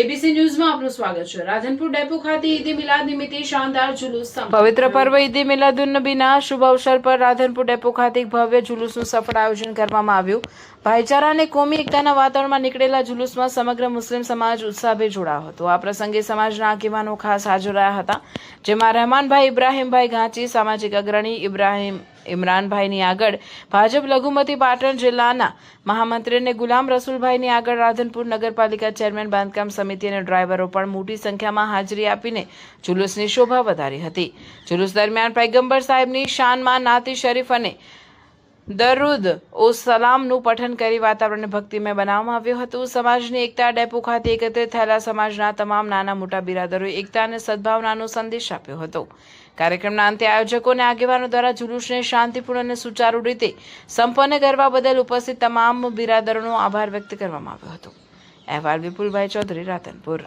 ABC ન્યૂઝમાં આપનું સ્વાગત છે। રાધનપુર ડેપો ખાતે ઈદ મિલાદ નિમિત્તે શાનદાર જુલુસ પવિત્ર પર્વ ઈદ મિલાદુન્નબીના શુભ અવસર પર રાધનપુર ડેપો ખાતે એક ભવ્ય જુલુસનું સફળ આયોજન કરવામાં આવ્યું। ભાઈચારા અને કોમી એકતાના વાતાવરણમાં નીકળેલા જુલુસમાં સમગ્ર મુસ્લિમ સમાજ ઉત્સાહભેર જોડાયો હતો। આ પ્રસંગે સમાજના આગેવાનો ખાસ હાજર રહ્યા હતા, જેમાં રહેમાનભાઈ ઇબ્રાહીમભાઈ ઘાંચી, સામાજિક અગ્રણી ઇમરાનભાઈની આગળ ભાજપ લઘુમતી પાટણ જિલ્લાના મહામંત્રી અને ગુલામ રસુલભાઈની આગળ રાધનપુર નગરપાલિકા ચેરમેન, બાંધકામ સમિતિ અને ડ્રાઈવરો પણ મોટી સંખ્યામાં હાજરી આપીને જુલુસની શોભા વધારી હતી। જુલુસ દરમિયાન પૈગંબર સાહેબની શાનમાં નાતી શરીફ અને દરૂદ ઓ સલામનું પઠન કરી વાતાવરણને ભક્તિમય બનાવવામાં આવ્યું હતું। સમાજની એકતા ડેપો ખાતે એકત્રિત થયેલા સમાજના તમામ નાના મોટા બિરાદરોએ એકતા અને સદભાવનાનો સંદેશ આપ્યો હતો। કાર્યક્રમના અંતે આયોજકો અને આગેવાનો દ્વારા જુલુસને શાંતિપૂર્ણ અને સુચારુ રીતે સંપન્ન કરવા બદલ ઉપસ્થિત તમામ બિરાદરોનો આભાર વ્યક્ત કરવામાં આવ્યો હતો। અહેવાલ વિપુલભાઈ ચૌધરી, રાધનપુર।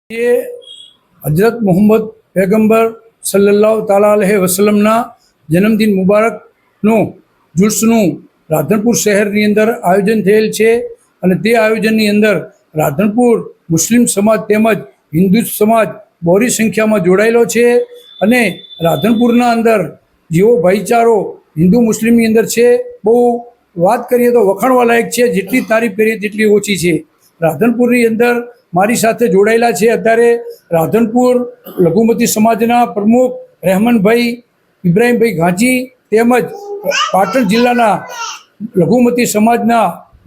ये हजरत मोहम्मद पैगंबर सल्लल्लाहु ताला अलैहि वसल्लमना जन्मदिन मुबारकનું જુલુસનું રાધનપુર શહેરની અંદર આયોજન થયેલ છે અને તે આયોજનની અંદર રાધનપુર મુસ્લિમ સમાજ તેમજ હિન્દુ સમાજ બહોળી સંખ્યામાં જોડાયેલો છે અને રાધનપુરના અંદર જેવો ભાઈચારો હિન્દુ મુસ્લિમની અંદર છે, બહુ વાત કરીએ તો વખાણવા લાયક છે। જેટલી તારીફ કરીએ તેટલી ઓછી છે। રાધનપુરની અંદર મારી સાથે જોડાયેલા છે અત્યારે રાધનપુર લઘુમતી સમાજના પ્રમુખ રહેમાનભાઈ ઇબ્રાહીમભાઈ ઘાંચી તેમજ પાટણ જિલ્લાના લઘુમતી સમાજના